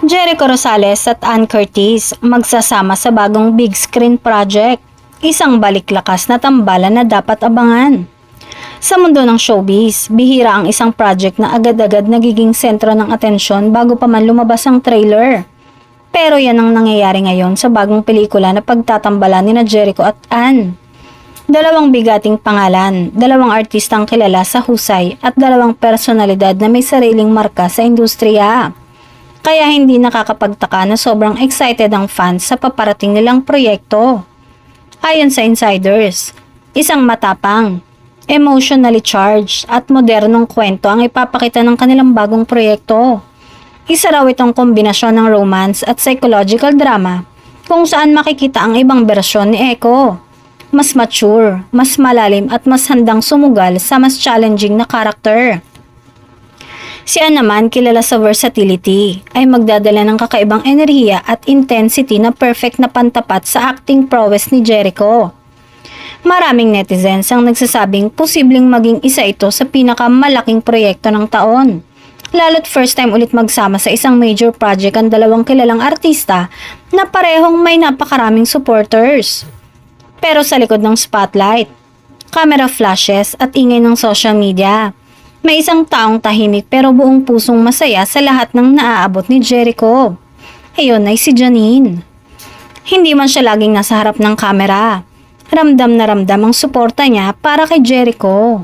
Jericho Rosales at Ann Curtis magsasama sa bagong big screen project. Isang baliklakas na tambalan na dapat abangan. Sa mundo ng showbiz, bihira ang isang project na agad-agad nagiging sentro ng atensyon bago pa man lumabas ang trailer. Pero yan ang nangyayari ngayon sa bagong pelikula na pagtatambalan ni Jericho at Ann. Dalawang bigating pangalan, dalawang artistang kilala sa husay at dalawang personalidad na may sariling marka sa industriya. Kaya hindi nakakapagtaka na sobrang excited ang fans sa paparating nilang proyekto. Ayon sa insiders, isang matapang, emotionally charged at modernong kwento ang ipapakita ng kanilang bagong proyekto. Isa raw itong kombinasyon ng romance at psychological drama kung saan makikita ang ibang bersyon ni Echo. Mas mature, mas malalim at mas handang sumugal sa mas challenging na karakter. Si Ann naman, kilala sa versatility, ay magdadala ng kakaibang enerhiya at intensity na perfect na pantapat sa acting prowess ni Jericho. Maraming netizens ang nagsasabing posibleng maging isa ito sa pinakamalaking proyekto ng taon. Lalo't first time ulit magsama sa isang major project ang dalawang kilalang artista na parehong may napakaraming supporters. Pero sa likod ng spotlight, camera flashes at ingay ng social media, may isang taong tahimik pero buong pusong masaya sa lahat ng naaabot ni Jericho. Iyon ay si Janine. Hindi man siya laging nasa harap ng kamera. Ramdam na ramdam ang suporta niya para kay Jericho.